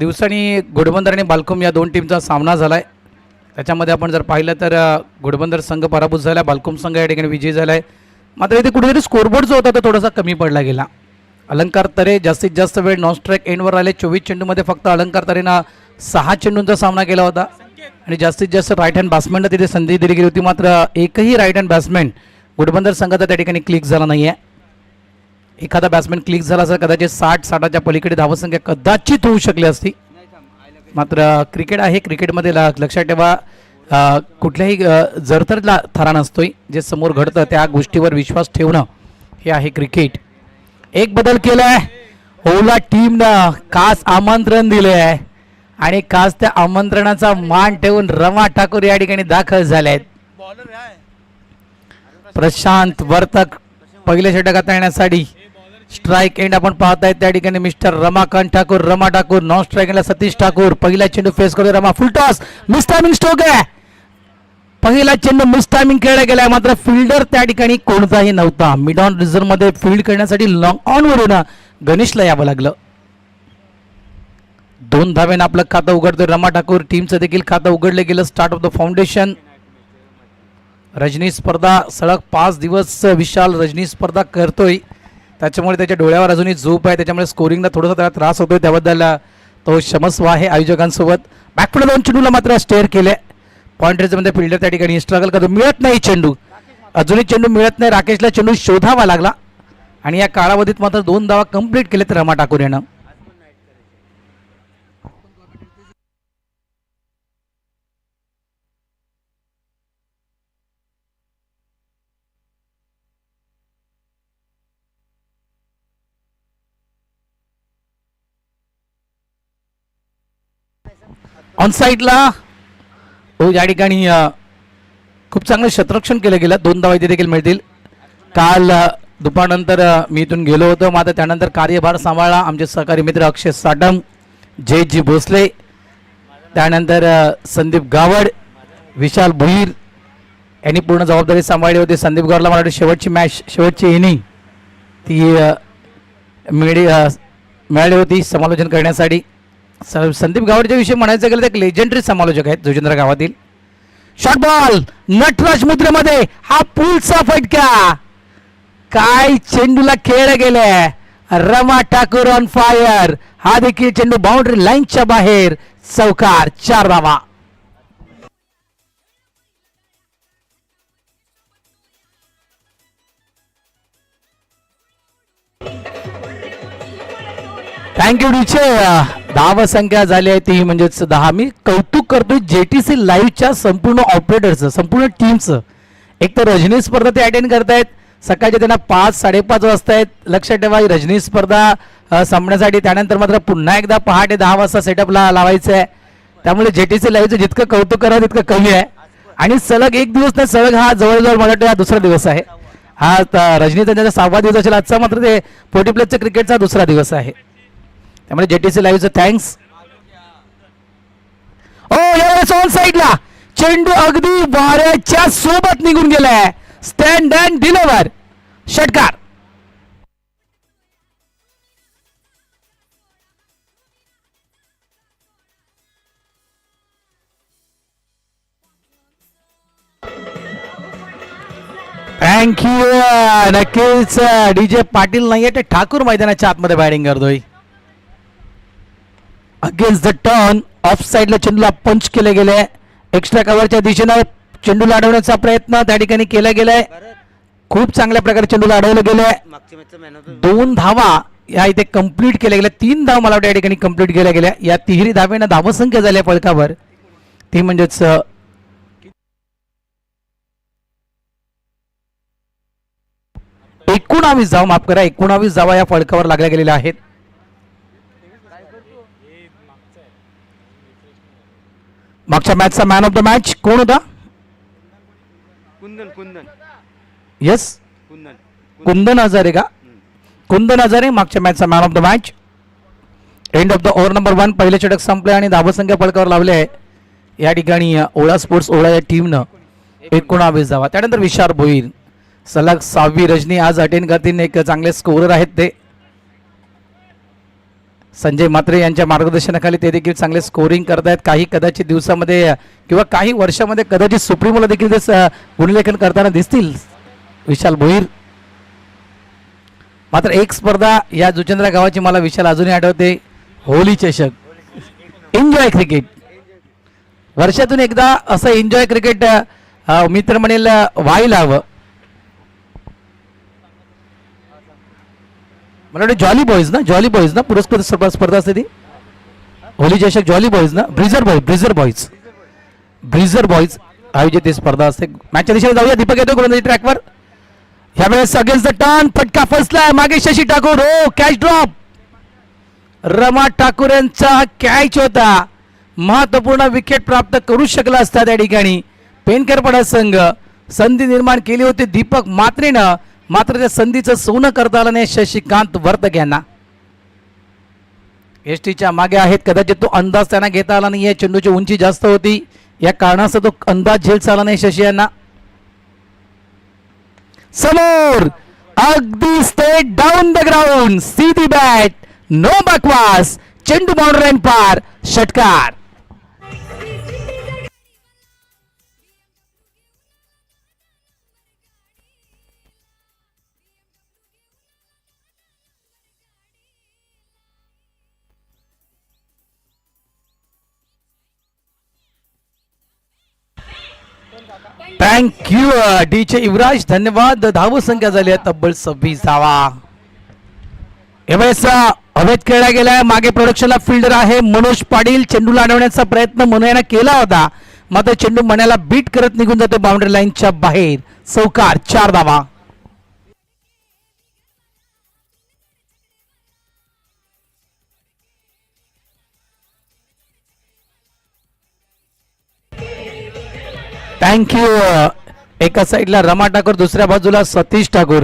दिवसांनी घोडबंदर आणि बालकुम या दोन टीमचा सामना झाला आहे. त्याच्यामध्ये आपण जर पाहिलं तर घोडबंदर संघ पराभूत झाला, बालकुम संघ या ठिकाणी विजयी झाला आहे. मात्र इथे कुठेतरी स्कोरबोर्ड जो होता तो थोडासा कमी पडला गेला. अलंकार तरे जास्तीत जास्त वेळ नॉन स्ट्राईक एंडवर आले. 24 चेंडूमध्ये फक्त अलंकार तरेनं 6 चेंडूंचा सामना केला होता आणि जास्तीत जास्त राईट हँड बॅट्समॅनला तिथे संधी दिली गेली होती. मात्र एकही राईट हँड बॅट्समॅन घोडबंदर संघाचा त्या ठिकाणी क्लिक झाला नाही आहे. एखादा बॅट्समॅन क्लिक झाला असं कदाचित 60-60च्या पलीकडे धावसंख्या कदाचित होऊ शकली असती. मात्र क्रिकेट आहे, क्रिकेटमध्ये लक्षात ठेवा कुठल्याही जरतरला थरा नसतोय. जे समोर घडतं त्या गोष्टीवर विश्वास ठेवणं हे आहे क्रिकेट. एक बदल केलाय ओला टीमनं, खास आमंत्रण दिले आहे आणि खास त्या आमंत्रणाचा मान ठेवून रमा ठाकूर या ठिकाणी दाखल झाले आहेत. प्रशांत वर्तक पहिल्या षटकात येण्यासाठी स्ट्राईक एंड आपण पाहताय त्या ठिकाणी mister Ramakant Thakur, Rama Thakur. Non strike एंडला सतीश ठाकूर. पहिला चेंडू फेस करतोय रमा, फुल टॉस, मिस टायमिंग स्ट्रोक आहे. पहिला चेंडू मिस टायमिंग खेळला गेलाय. मात्र फिल्डर त्या ठिकाणी कोणताही नव्हता. मिड ऑन रिझर्व मध्ये फील्ड करण्यासाठी लॉंग ऑन वरून गणेशला यावं लागलं. 2 धावेनं आपलं खातं उघडतोय रमा ठाकूर. टीमचं देखील खातं उघडलं गेलं. Start of the foundation. Rajani स्पर्धा सलग 5 दिवस विशाल रजनी स्पर्धा करतोय. त्याच्यामुळे त्याच्या डोळ्यावर अजूनही झोप आहे. त्याच्यामुळे स्कोरिंगला थोडासा त्याला त्रास होतोय. त्याबद्दल तो क्षमस्व आहे आयोजकांसोबत. बॅकफुट 2 चेंडूला मात्र स्टेअर केले. पॉईंट रेंजमध्ये फिल्डर त्या ठिकाणी स्ट्रगल करतो. मिळत नाही चेंडू, अजूनही चेंडू मिळत नाही. राकेशला चेंडू शोधावा लागला आणि या कालावधीत मात्र 2 धावा कंप्लीट केलेत रमा ठाकूर यानं. ऑन साईडला या ठिकाणी खूप चांगलं क्षेत्ररक्षण केलं गेलं. 2 धावा इथे देखील मिळतील. काल दुपारनंतर मी इथून गेलो होतो. मात्र त्यानंतर कार्यभार सांभाळला आमचे सहकारी मित्र अक्षय साटम, जयजी भोसले, त्यानंतर संदीप गावड, विशाल भुईर यांनी पूर्ण जबाबदारी सांभाळली होती. संदीप गावडला मला शेवटची मॅच, शेवटची इनिंग ती मिळाली होती समालोचन करण्यासाठी. संदीप गावडच्या विषयी म्हणायचं गेलं तर एक लेजेंडरी समालोचक आहेत जोजेंद्र गावातील. शॉर्ट बॉल नटराज मुद्रेमध्ये हा पुलचा फटका. काय चेंडूला खेळ गेले. Rama Thakur on fire. हा देखील चेंडू बाउंड्री लाईनच्या बाहेर. चौकार, 4 धावा. थँक्यू डीचे. धाव संख्या झाली आहे ती म्हणजेच 10. मी कौतुक करतोय जेटीसी लाईव्हच्या संपूर्ण ऑपरेटरचं, संपूर्ण टीमचं. एक तर रजनी स्पर्धा ते अटेंड करतायत. सकाळचे त्यांना 5-5:30 वाजता आहेत. लक्षात ठेवा ही रजनी स्पर्धा संपण्यासाठी त्यानंतर मात्र पुन्हा एकदा पहाटे 10 वाजता सेटअपला लावायचं आहे. त्यामुळे जेटीसी लाईव्हचं जितकं कौतुक करा तितकं कमी आहे. आणि सलग एक दिवस नाही, सलग हा जवळजवळ मला वाटतं हा दुसरा दिवस आहे. हा रजनीचा त्यांचा 6वा दिवस असेल आजचा, मात्र ते 40+ क्रिकेटचा दुसरा दिवस आहे. त्यामुळे जेटीसी लाईव्हचं थँक्स. ओ यावेळेस ऑन साईडला चेंडू अगदी वाऱ्याच्या सोबत निघून गेलाय. स्टँड अँड डिलिव्हर, षटकार. थँक्यू. नक्कीच डीजे पाटील नाहीये ते ठाकूर मैदानाच्या आतमध्ये बॅटिंग करतोय. अगेन्स्ट द टर्न ऑफ साईडला चेंडूला पंच केले गेले. एक्स्ट्रा कव्हरच्या दिशेनं चेंडूला अडवण्याचा प्रयत्न त्या ठिकाणी केला गेलाय. खूप चांगल्या प्रकारे चेंडूला अडवलं गेलंय. 2 धावा या इथे कंप्लीट केल्या गेल्या. 3 धावा मला वाटतं या ठिकाणी कंप्लीट केल्या गेल्या. या तिहेरी धावेनं धावसंख्या झाल्या फलकावर ती म्हणजेच 19 धावा, माफ करा 19 धावा या फलकावर लागल्या गेलेल्या आहेत. मागच्या मॅचचा मॅन ऑफ द मॅच कोण होता? येस, कुंदन हजारे का? कुंदन हजारे मागच्या मॅचचा man of the match. End of the over number 1. पहिले षटक संपले आणि धावसंख्या फलकावर लावले आहे या ठिकाणी ओळा स्पोर्ट्स ओळा या टीमनं 19 धावा. त्यानंतर विशाल भोईर सलग 6वी रजनी आज अटेंड करतील. एक चांगले स्कोरर आहेत ते. संजय म्हात्रे यांच्या मार्गदर्शनाखाली ते देखील चांगले स्कोरिंग करतायत. काही कदाचित दिवसामध्ये किंवा काही वर्षामध्ये कदाचित सुप्रीमोला देखील ते गुणलेखन करताना दिसतील विशाल भोईर. मात्र एक स्पर्धा या जुचंद्रा गावाची मला विशाल अजूनही आठवते, होली चषक. एन्जॉय क्रिकेट, वर्षातून एकदा असं एन्जॉय क्रिकेट मित्र म्हणेल व्हायला हवं. मला वाटतं जॉली बॉईज ना पुरस्कृत स्पर्धा असते ती होली चषक. जॉली बॉईज ना, ब्रिझर बॉईज आयोजित ही स्पर्धा असते. मॅचच्या दिशेने जाऊया. दीपक येतो गोलंदाजी ट्रॅकवर. ह्यावेळेस अगेन्स्ट द टर्न, फटका फसलाय. मागे शशी ठाकूर, हो कॅच ड्रॉप. रमा ठाकूर यांचा कॅच होता, महत्वपूर्ण विकेट प्राप्त करू शकला असता त्या ठिकाणी. पेनकरपडा संघ संधी निर्माण केली होती दीपक म्हात्रेनं, मात्र त्या संधीचं सोनं करता आलं नाही शशिकांत वर्तक यांना. एसटीच्या मागे आहेत, कदाचित तो अंदाज त्यांना घेता आला नाही. या चेंडूची उंची जास्त होती, या कारणास्तव तो अंदाज झेलता आला नाही शशी यांना. समोर अगदी स्ट्रेट डाऊन द ग्राउंड, सीधी बॅट, नो बकवास, चेंडू बाउंड्री लाईन पार, षटकार. थँक्यू डीचे युवराज, धन्यवाद. धावसंख्या झाली आहे तब्बल 26 धावा. यावेळेस हवेत खेळला गेलाय. मागे प्रोडक्शनला फिल्डर आहे मनोज पाटील. चेंडूला अडवण्याचा प्रयत्न मनोयानं केला होता, मात्र चेंडू मण्याला बीट करत निघून जातो बाउंड्री लाईनच्या बाहेर. चौकार, 4 धावा. थँक्यू. एका साईडला रमा ठाकूर, दुसऱ्या बाजूला सतीश ठाकूर.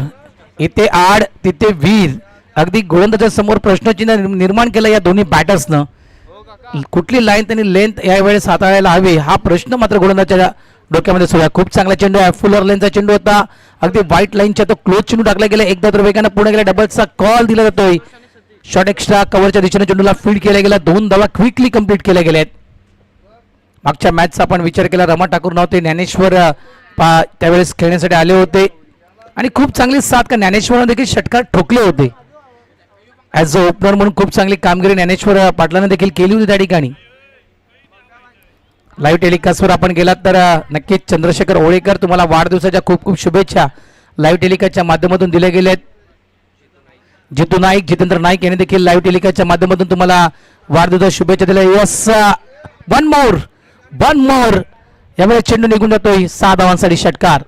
इथे आड तिथे वीर. अगदी गोलंदाजा समोर प्रश्नचिन्ह निर्माण केलं या दोन्ही बॅटर्सनं. कुठली लाईन त्यांनी लेंथ यावेळेस हाताळायला हवी हा प्रश्न मात्र गोलंदाजाच्या डोक्यामध्ये सुरू आहे. खूप चांगला चेंडू आहे, फुलर लेनचा चेंडू होता, अगदी व्हाईट लाईनच्या तो क्लोज चेंडू टाकला गेला. एकदा तर वेगानं पुढे गेला, डबलचा कॉल दिला जातोय. शॉट एक्स्ट्रा कव्हरच्या दिशेने चेंडूला फील्ड केला गेला. 2 धावा क्विकली कंप्लीट केल्या गेल्या आहेत. मागच्या मॅचचा आपण विचार केला, रमा ठाकूर नव्हते, ज्ञानेश्वर त्यावेळेस खेळण्यासाठी आले होते आणि खूप चांगली साथ का ज्ञानेश्वरने देखील षटकार ठोकले होते. ॲज अ ओपनर म्हणून खूप चांगली कामगिरी ज्ञानेश्वर पाटलाने देखील केली होती त्या ठिकाणी. लाईव्ह टेलिकास्टवर आपण गेलात तर नक्कीच चंद्रशेखर ओळेकर, तुम्हाला वाढदिवसाच्या खूप खूप शुभेच्छा लाईव्ह टेलिकास्टच्या माध्यमातून दिल्या गेल्या आहेत. जितू नाईक, जितेंद्र नाईक यांनी देखील लाईव्ह टेलिकास्टच्या माध्यमातून तुम्हाला वाढदिवसाच्या शुभेच्छा दिल्या. Yes, one more. यामुळे चेंडू निघून जातोय. 6 धावांसाठी षटकार.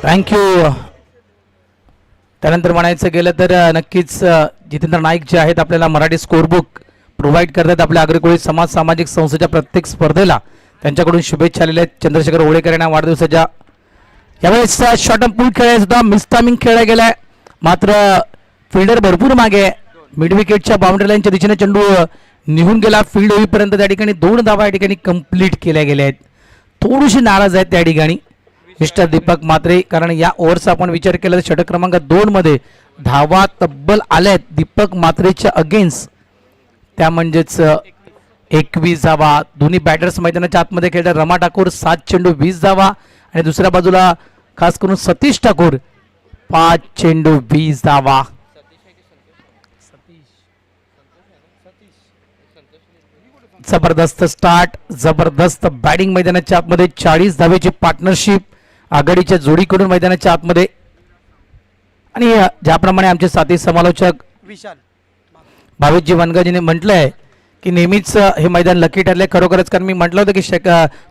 थँक्यू. त्यानंतर म्हणायचं गेलं तर नक्कीच जितेंद्र नाईक जे आहेत आपल्याला मराठी स्कोरबुक प्रोव्हाइड करतात आपल्या अग्रकुळी समाज सामाजिक संस्थेच्या प्रत्येक स्पर्धेला. त्यांच्याकडून शुभेच्छा आलेल्या आहेत चंद्रशेखर ओळेकर यांना वाढदिवसाच्या. यावेळेस शॉर्ट अँड पूल खेळायचा होता, मिस टायमिंग खेळला गेलाय, मात्र फिल्डर भरपूर मागे. मिड विकेटच्या बाउंड्री लाईनच्या दिशेने चेंडू निघून गेला. फील्ड होईपर्यंत त्या ठिकाणी 2 धावा या ठिकाणी कंप्लीट केल्या गेल्या आहेत. थोडीशी नाराज आहेत त्या ठिकाणी मिस्टर दीपक म्हात्रे, कारण या ओव्हरचा आपण विचार केला तर षटक क्रमांक 2 मध्ये धावा तब्बल आल्यात दीपक म्हात्रेच्या अगेन्स्ट. त्या म्हणजेच 21 धावा. दोन्ही बॅटर्स मैदानाच्या आतमध्ये खेळतात. रमा ठाकूर 7 चेंडू 20 धावा आणि दुसऱ्या बाजूला खास करून सतीश ठाकूर 5 चेंडू 20 धावा. जबरदस्त स्टार्ट, जबरदस्त बॅटिंग मैदानाच्या आतमध्ये. 40 धावेची पार्टनरशिप आघाडीच्या जोडीकडून मैदानाच्या आतमध्ये. आणि ज्याप्रमाणे आमचे साथी समालोचक विशाल भावेशजी वनगाजीने म्हटलंय की नेहमीच हे मैदान लकी ठरले. खरोखरच, कारण मी म्हटलं होतं की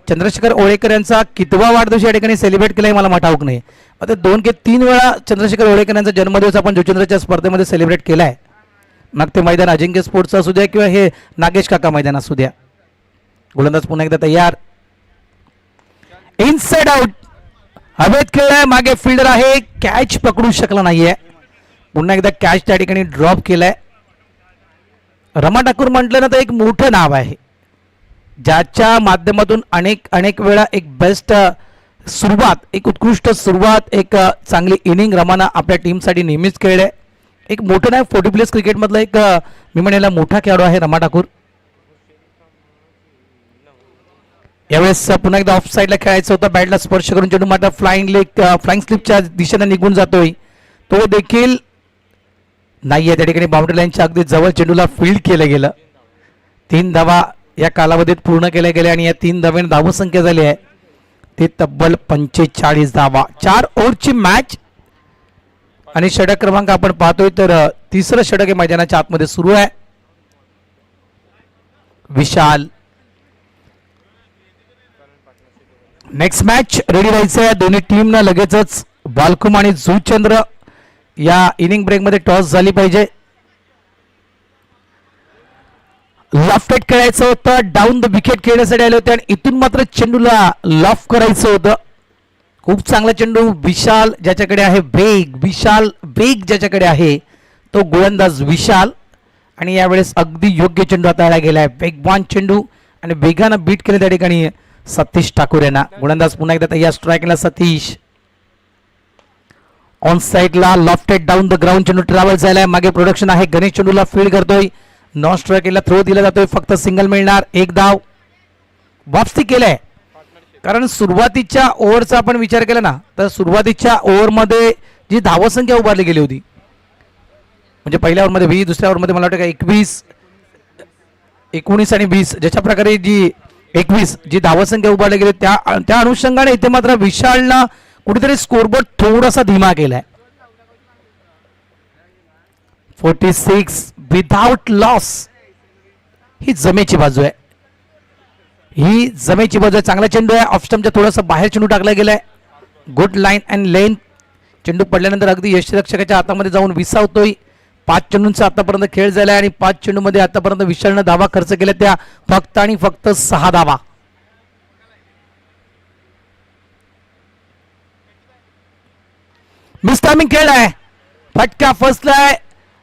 चंद्रशेखर ओळेकर यांचा कितवा वाढदिवस या ठिकाणी सेलिब्रेट केलाय मला ठाऊक नाही. आता 2 की 3 वेळा चंद्रशेखर ओळेकर यांचा जन्मदिवस आपण जोचंद्रच्या स्पर्धेमध्ये सेलिब्रेट केलाय. मग ते मैदान अजिंक्य स्पोर्ट्स असू द्या किंवा हे नागेश काका मैदान असू द्या. गोलंदाज पुन्हा एकदा तयार. Inside out. हवेत खेळलाय, मागे फिल्डर आहे, कॅच पकडू शकला नाहीये. पुन्हा एकदा कॅच त्या ठिकाणी ड्रॉप केलाय. रमा ठाकूर म्हटलं ना तर एक मोठं नाव आहे, ज्याच्या माध्यमातून अनेक वेळा एक बेस्ट सुरुवात, एक उत्कृष्ट सुरुवात, एक चांगली इनिंग रमानं आपल्या टीमसाठी नेहमीच खेळले. एक मोठं नाव 40+ क्रिकेटमधला एक मी म्हणेला मोठा खेळाडू आहे रमा ठाकूर. यावेळेस पुन्हा एकदा ऑफ साईडला खेळायचं होतं, बॅटला स्पर्श करून चेंडू मात्र फ्लाइंग स्लिपच्या दिशेने निघून जातोय, तो देखील नाही आहे. त्या ठिकाणी बाउंड्री लाईनच्या अगदी जवळ चेंडूला फील्ड केलं गेलं. 3 धावा या कालावधीत पूर्ण केल्या गेल्या आणि या 3 धावेने धावसंख्या झाली आहे ते तब्बल 45 धावा. 4 ओव्हरची मॅच आणि षटक क्रमांक आपण पाहतोय तर तिसरं षटक हे मैदानाच्या आतमध्ये सुरू आहे. विशाल नेक्स्ट मॅच रेडी राहायचं आहे. दोन्ही टीमना लगेचच बालकुम आणि जुचंद्र या इनिंग ब्रेकमध्ये टॉस झाली पाहिजे. लॉफ्टेड खेळायचं होतं, डाऊन द विकेट खेळण्यासाठी आले होते आणि इथून मात्र चेंडूला लॉफ करायचं होतं. खूप चांगला चेंडू, विशाल ज्याच्याकडे आहे वेग, विशाल वेग ज्याच्याकडे आहे तो गोलंदाज विशाल. आणि यावेळेस अगदी योग्य चेंडू हाताळला गेलाय, वेगवान चेंडू आणि वेगानं बीट केले त्या ठिकाणी सतीश ठाकूर यांना. गोलंदाज पुन्हा एकदा तयार स्ट्राईकला सतीश. ऑन साइडला लॉफ्टेड डाऊन द ग्राउंड चेंडू ट्रॅव्हल झालाय, मागे प्रोडक्शन आहे, गणेश चेंडूला फील्ड करतोय, नॉन स्ट्राईकला थ्रो दिला जातोय, फक्त सिंगल मिळणार, एक धाव. वापसी केलंय कारण सुरुवातीच्या ओव्हरचा आपण विचार केला ना तर सुरुवातीच्या ओव्हरमध्ये जी धावसंख्या उभारली गेली होती म्हणजे पहिल्या ओव्हरमध्ये 20, दुसऱ्या ओव्हरमध्ये मला वाटतं का 21, 19 आणि 20 ज्याच्या प्रकारे जी 21 जी धावसंख्या उभारली गेली त्या अनुषंगाने इथे मात्र विशालला कुठेतरी स्कोरबोर्ड थोडासा धीमा केलाय. 46 विदाउट लॉस ही जमेची बाजू आहे, ही जमेची बाजू आहे. चांगला चेंडू आहे, ऑफ स्टंपच्या थोडासा बाहेर चेंडू टाकला गेलाय. Good line and length. चेंडू पडल्यानंतर अगदी यष्टीरक्षकाच्या हातामध्ये जाऊन विसावतोय. 5 चेंडूंचा आतापर्यंत खेळ झालाय आणि 5 चेंडूमध्ये आतापर्यंत विशालनं धावा खर्च केल्या त्या फक्त आणि फक्त 6 धावा. मिस टायमिंग खेळलाय, फटका फसलाय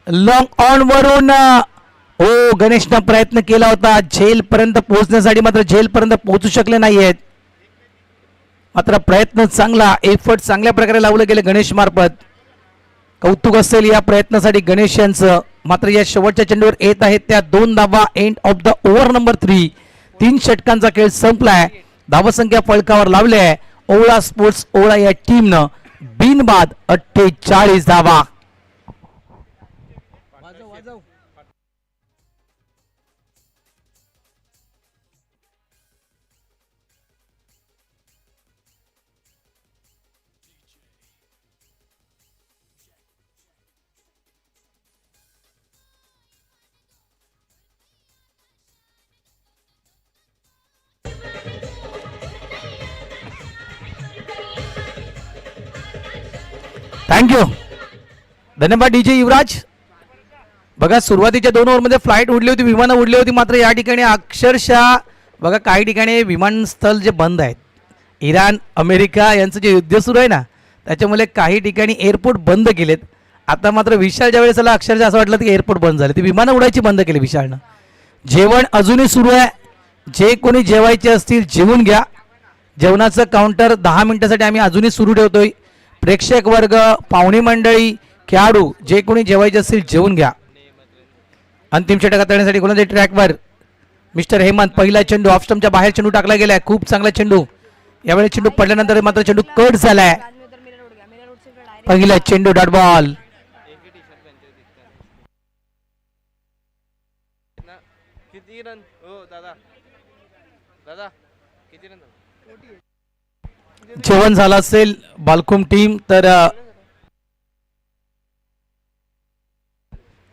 लॉंग ऑन वरून. ओ गणेशनं प्रयत्न केला होता झेल पर्यंत पोहोचण्यासाठी, मात्र झेल पर्यंत पोहोचू शकले नाहीयेत. मात्र प्रयत्न चांगला, एफर्ट चांगल्या प्रकारे लावलं गेलं गणेश मार्फत. कौतुक असेल या प्रयत्नासाठी गणेश यांचं. मात्र या शेवटच्या चेंडूवर येत आहेत त्या 2 धावा. End of the over number 3. 3 षटकांचा खेळ संपलाय, धावसंख्या फळकावर लावली आहे. ओवळा स्पोर्ट्स ओवळा या टीमनं बिनबाद 48 धावा. थँक्यू, धन्यवाद डीजे युवराज. बघा सुरुवातीच्या 2 ओव्हरमध्ये फ्लाईट उडली होती, विमानं उडली होती, मात्र या ठिकाणी अक्षरशः बघा काही ठिकाणी विमानस्थळ जे बंद आहेत, इराण अमेरिका यांचं जे युद्ध सुरू आहे ना त्याच्यामुळे काही ठिकाणी एअरपोर्ट बंद केलेत. आता मात्र विशाल ज्यावेळेस आला अक्षरशः असं वाटलं की एअरपोर्ट बंद झाले, ती विमानं उडायची बंद केली विशालनं. जेवण अजूनही सुरू आहे, जे कोणी जेवायचे असतील जेवून घ्या. जेवणाचं काउंटर 10 मिनिटासाठी आम्ही अजूनही सुरू ठेवतोय. प्रेक्षक वर्ग, पाहुणे मंडळी, खेळाडू जे कोणी जेवायचे असतील जेवून घ्या. अंतिम षटक हाताळण्यासाठी गोलंदाजी ट्रॅकवर मिस्टर हेमंत. पहिला चेंडू ऑफ स्टंपच्या बाहेर चेंडू टाकला गेलाय, खूप चांगला चेंडू. यावेळी चेंडू पडल्यानंतर मात्र चेंडू कट झालाय. पहिला चेंडू डॉट बॉल. जेवण झालं असेल बालकुम टीम तर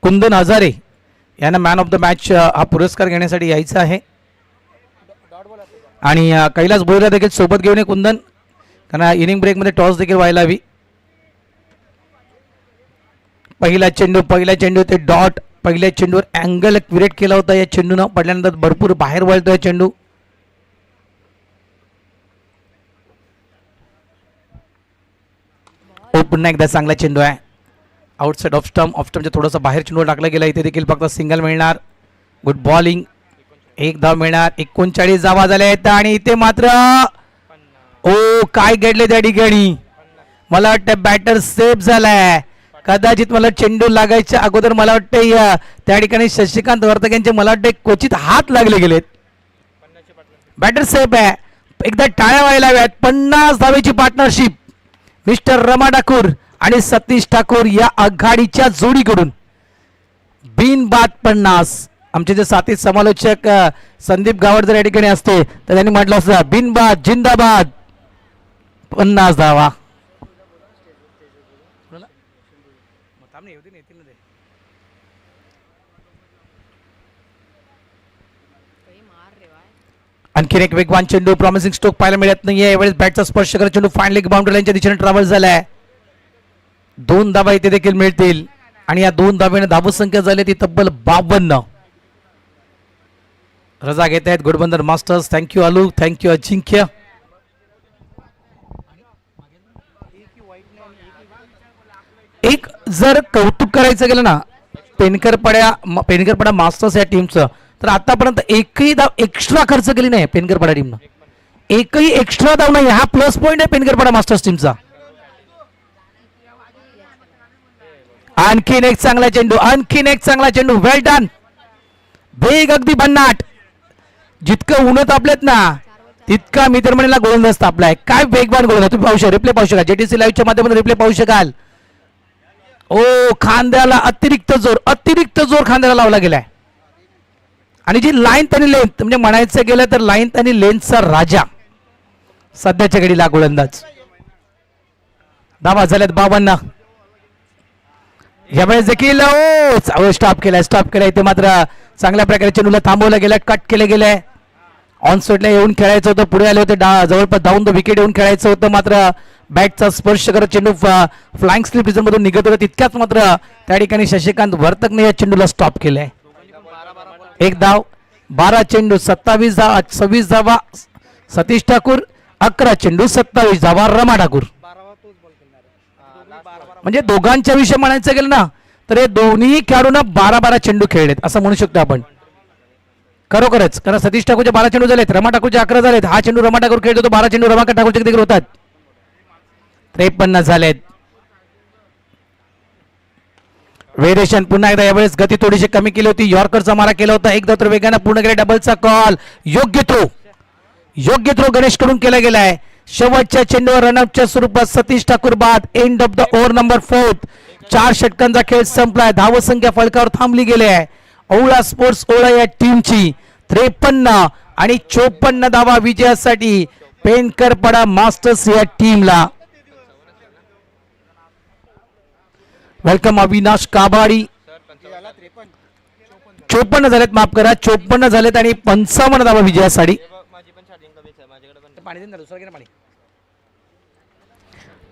कुंदन हजारे यांना मॅन ऑफ द मॅच हा पुरस्कार घेण्यासाठी यायचं आहे आणि कैलास भोईरा देखील सोबत घेऊन ये कुंदन, कारण इनिंग ब्रेकमध्ये टॉस देखील व्हायला हवी. पहिला चेंडू ते डॉट. पहिल्या चेंडूवर अँगल क्रिएट केला होता या चेंडूनं, पडल्यानंतर भरपूर बाहेर वळतोय चेंडू. पुन्हा एकदा चांगला चेंडू आहे, आउटसाइड ऑफ स्टंपच्या थोडासा बाहेर चेंडू टाकला गेला, इथे देखील फक्त सिंगल मिळणार. Good bowling. एक धाव मिळणार. 39 धावा झाल्या आहेत आणि इथे मात्र ओ काय घडले त्या ठिकाणी. मला वाटतं बॅटर सेफ झालाय. कदाचित मला चेंडू लागायच्या अगोदर मला वाटतं त्या ठिकाणी शशिकांत वर्तक यांचे मला वाटतं क्वचित हात लागले गेलेत. बॅटर सेफ आहे. एकदा टाळ्या व्हायला हव्यात. 50 धावेची पार्टनरशिप मिस्टर रमा ठाकूर आणि सतीश ठाकूर या आघाडीच्या जोडीकडून बिनबाद 50. आमचे जे साथी समालोचक संदीप गावड जर या ठिकाणी असते तर त्यांनी म्हटलं असतं बिनबाद जिंदाबाद 50 धावा. आणखीन एक वेगवान चेंडू प्रॉमिसिंग स्ट्रोक पाहायला मिळत नाहीये. यावेळेस बॅटचा स्पर्श करत चेंडू फाइनली बाउंड्री लाईनच्या दिशेने ट्रॅव्हल झालाय. 2 धावा इथे देखील मिळतील आणि या 2 धावेने धावसंख्या झाली ती तब्बल 52. रजा घेत आहेत घोडबंदर मास्टर्स. थँक्यू अलू, थँक्यू अजिंक्य. एक जर कौतुक करायचं गेलं ना पेनकरपाडा मास्टर्स या टीमचं तर आतापर्यंत एकही धाव एक्स्ट्रा खर्च केली नाही पेनकरपाडा टीमनं. एकही एक्स्ट्रा धाव नाही. हा प्लस पॉइंट आहे पेनकरपाडा मास्टर्स टीमचा. आणखीन एक चांगला चेंडू, आणखीन एक चांगला चेंडू. वेल डन. वेग अगदी भन्नाट. जितकं उन्हं तापलेत ना तितका मित्रमणीला गोलंदाज तापलाय. काय वेगवान गोलंदाज. तुम्ही पाहू शकाल, रिप्ले पाहू शकाल, जेटीसी लाईव्हच्या माध्यमातून रिप्ले पाहू शकाल. ओ खांद्याला अतिरिक्त जोर खांद्याला लावला गेलाय. आणि जी लाईन त्यांनी लेंथ म्हणजे म्हणायचं गेलं तर लाईन त्यांनी लेंथचा राजा सध्याच्या घडीला गोलंदाज. धावा झाल्यात 52. यावेळेस देखील स्टॉप केलाय इथे मात्र चांगल्या प्रकारे चेंडूला थांबवलं गेलं, कट केलं गेलंय. ऑन साईडला येऊन खेळायचं होतं, पुढे आले होते जवळपास डाऊन द विकेट येऊन खेळायचं होतं. मात्र बॅटचा स्पर्श करत चेंडू फ्लाइंग स्लिप रिझन मधून निघत होता. तितक्याच मात्र त्या ठिकाणी शशिकांत वर्तकने या चेंडूला स्टॉप केलंय. एक धाव. 12 चेंडू 26 धावा सतीश ठाकूर. 11 चेंडू 27 धावा रमा ठाकूर. म्हणजे दोघांच्या विषयी म्हणायचं गेलं ना तर हे दोन्ही खेळाडूंना 12 चेंडू खेळलेत असं म्हणू शकतो आपण खरोखरच. कारण सतीश ठाकूरचे 12 चेंडू झालेत, रमा ठाकूरचे 11 झालेत. हा चेंडू रमा ठाकूर खेळतो, 12 चेंडू रमा ठाकूरचे देखील होतात. 53 झालेत. व्हेरिएशन पुन्हा एकदा. यावेळेस गती थोडीशी कमी केली होती. यॉर्करचा मारा केला होता. एकदा तर वेगाने पूर्ण केला. डबलचा कॉल. योग्य थ्रो गणेश कडून केला गेलाय. शेवटच्या चेंडूवर रनआउटच्या स्वरूपात सतीश ठाकूर बाद. End of the over number 4. 4 षटकांचा खेळ संपलाय. धावसंख्या फलकावर थांबली गेली आहे. ओवळा स्पोर्ट्स ओळा या टीमची 53 आणि 54 धावा विजयासाठी पेनकरपाडा मास्टर्स या टीमला. वेलकम अविनाश काबाडी. 54 झालेत, माफ करा 54 झालेत आणि 55 धावा विजयासाठी.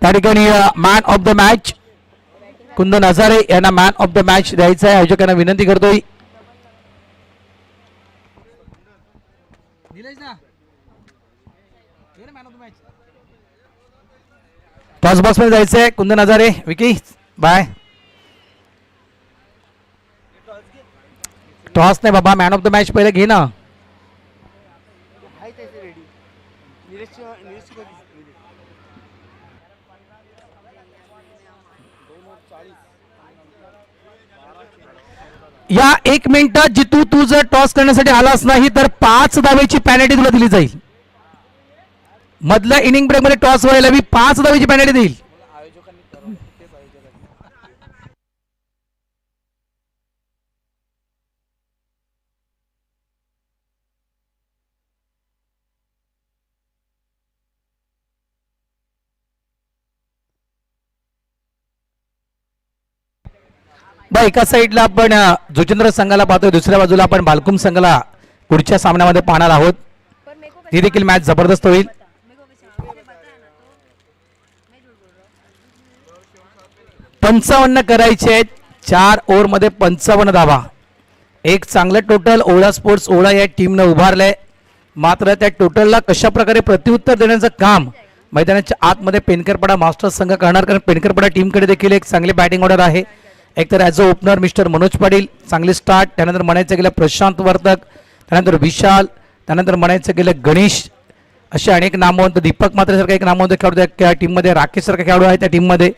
त्या ठिकाणी मॅन ऑफ द मॅच कुंदन हजारे यांना मॅन ऑफ द मॅच द्यायचं आहे. आयोजकांना विनंती करतोय. टॉस बॉक्स मध्ये जायचंय. कुंदन हजारे, विकी बाय. टॉस नाही बाबा, मॅन ऑफ द मॅच पहिले घे ना. या 1 मिनिटात जितू तू जर टॉस करण्यासाठी आलास नाही तर 5 धावेची पॅनल्टी तुला दिली जाईल. मधल्या इनिंग ब्रेक मध्ये टॉस व्हायला 5 धावेची पॅनल्टी देईल. बा एका साईडला आपण जोचंद्र संघाला पाहतोय, दुसऱ्या बाजूला आपण बालकुम संघाला पुढच्या सामन्यामध्ये पाहणार आहोत. ही देखील मॅच जबरदस्त होईल. 55 करायचे आहेत. 4 ओव्हर मध्ये 55 धावा. एक चांगलं टोटल ओळा स्पोर्ट्स ओळा या टीमनं उभारलंय. मात्र त्या टोटलला कशा प्रकारे प्रत्युत्तर देण्याचं काम मैदानाच्या आतमध्ये पेनकरपाडा मास्टर्स संघ करणार. कारण पेनकरपाडा टीमकडे देखील एक चांगली बॅटिंग ऑर्डर आहे. एकतर as a opener mister Manoj Patil चांगले स्टार्ट, त्यानंतर म्हणायचं गेलं प्रशांत वर्तक, त्यानंतर विशाल, त्यानंतर म्हणायचं गेलं गणेश, असे अनेक नामवंत, दीपक मात्रेसारखा एक नामवंत खेळाडू त्या टीममध्ये, राकेश सारखा खेळाडू आहे त्या टीममध्ये,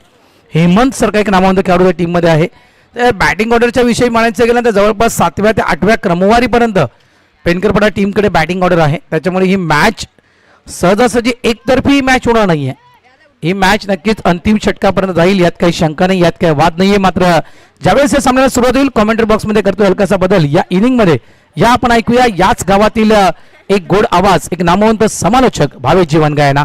हेमंत सारखा एक नामवंत खेळाडू त्या टीममध्ये आहे. तर बॅटिंग ऑर्डरच्या विषयी म्हणायचं गेलं तर जवळपास 7व्या ते 8व्या क्रमवारीपर्यंत पेनकरपडा टीमकडे बॅटिंग ऑर्डर आहे. त्याच्यामुळे ही मॅच सहजासहजी एकतर्फी मॅच होणार नाही आहे. ही मॅच नक्कीच अंतिम षटकापर्यंत जाईल, यात काही शंका नाही, यात काही वाद नाही आहे. मात्र ज्यावेळेस या सामन्याला सुरुवात होईल कॉमेंट्री बॉक्समध्ये करतो हलकासा बदल. या इनिंगमध्ये या आपण ऐकूया याच गावातील एक गोड आवाज, एक नामवंत समालोचक Bhavesh Jeevan Gayana.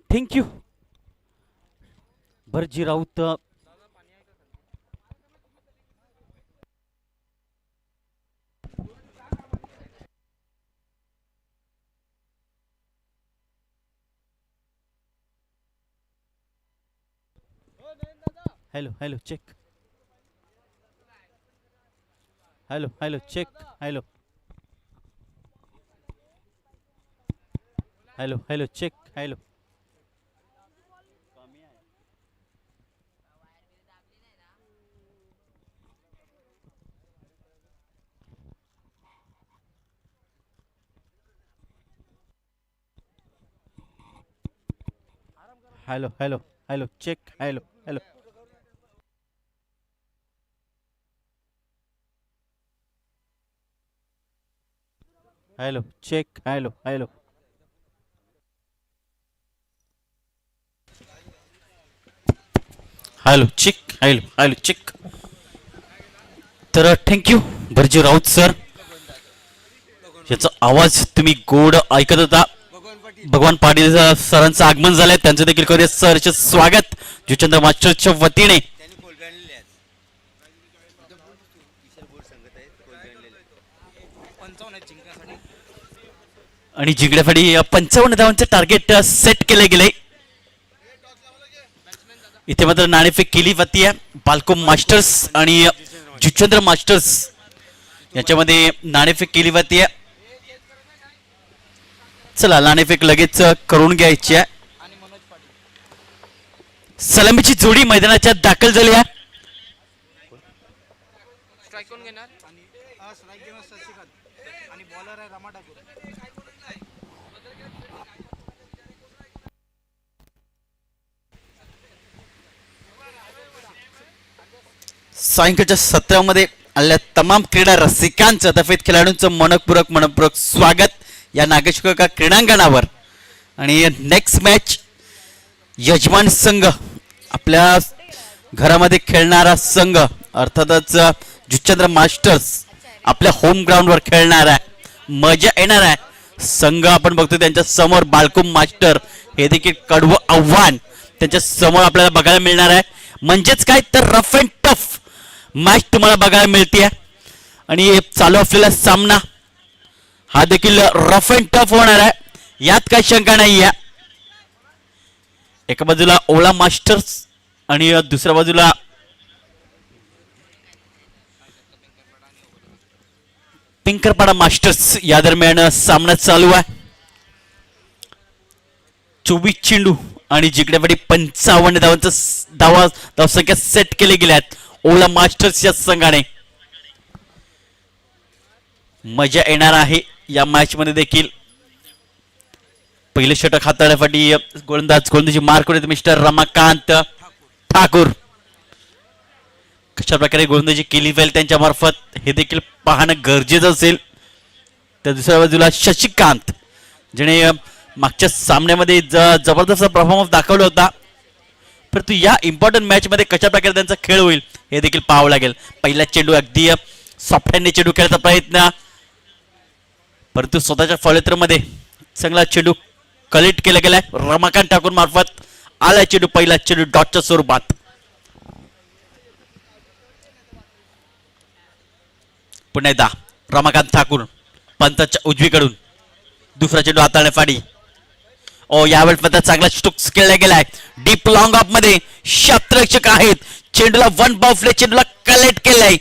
Thank you Bharji Raut. Hello hello check, hello hello check, hello hello hello check, hello hello hello hello check, hello hello hello check, hello hello hello check, hello hello check. तर थँक्यू भरजी राऊत सर, याचा आवाज तुम्ही गोड ऐकत होता. भगवान पाटील सरांचं आगमन झालंय, त्यांचं देखील करूया सरचे स्वागत जुचंद्र मास्टरच्या वतीने. आणि जिंकण्यासाठी 55 धावांचे टार्गेट सेट केले गेले. इथे मात्र नाणेफेक केली जाते बालकोम मास्टर्स आणि जुचंद्र मास्टर्स याच्यामध्ये नाणेफेक केली जाते. चला नाणेफेक लगेच करून घ्यायची आहे. सलामीची जोडी मैदानाच्या दाखल झाली आहे. सायंकाळच्या सत्रामध्ये आलेल्या तमाम क्रीडा रसिकांचं तफेत खेळाडूंचं मनपूर्वक स्वागत या नागेशका क्रीडांगणावर. आणि नेक्स्ट मॅच यजमान संघ आपल्या घरामध्ये खेळणारा संघ अर्थातच जुचंद्र मास्टर्स आपल्या होम ग्राउंडवर खेळणार आहे, मजा येणार आहे. संघ आपण बघतो त्यांच्या समोर बालकुम मास्टर, हे देखील कडवं आव्हान त्यांच्या समोर आपल्याला बघायला मिळणार आहे. म्हणजेच काय तर रफ अँड टफ मॅच तुम्हाला बघायला मिळते. आणि चालू असलेला सामना हा देखील रफ अँड टफ होणार आहे, यात काही शंका नाही आहे. एका बाजूला ओला मास्टर्स आणि दुसऱ्या बाजूला पिंकरपाडा मास्टर्स. या दरम्यान सामना चालू आहे. 24 चेंडू आणि जिंकण्यासाठी 55 धावसंख्या सेट केले गेल्या आहेत ओला मास्टर्स या संघाने. मजा येणार आहे या मॅच मध्ये देखील. पहिले षटक हाताळण्यासाठी गोलंदाजी मार्क होते मिस्टर रमाकांत ठाकूर. कशा प्रकारे गोलंदाजी केली जाईल त्यांच्या मार्फत हे देखील पाहणं गरजेचं असेल. तर दुसऱ्या बाजूला शशिकांत, ज्याने मागच्या सामन्यामध्ये जबरदस्त परफॉर्मन्स दाखवला होता, परंतु या इम्पॉर्टंट मॅच मध्ये कशा प्रकारे त्यांचा खेळ होईल हे देखील पाहावं लागेल. पहिला चेंडू अगदी सॉफ्टहँडने चेंडू खेळण्याचा प्रयत्न, परंतु स्वतःच्या फॉलोत्रमध्ये चांगला चेंडू कलेक्ट केला गेलाय रमाकांत ठाकूर मार्फत. आला चेंडू, पहिला चेंडू डॉटच्या स्वरूपात. पुन्हा एकदा रमाकांत ठाकूर पंताच्या उजवीकडून दुसरा चेंडू हाताळणे फाडी. ओ यावेळेस मात्र चांगला स्ट्रोक्स खेळला गेलाय डीप लॉंग ऑफ मध्ये. क्षेत्ररक्षक आहेत, चेंडूला वन बाउफले चेंडूला कलेक्ट केलाय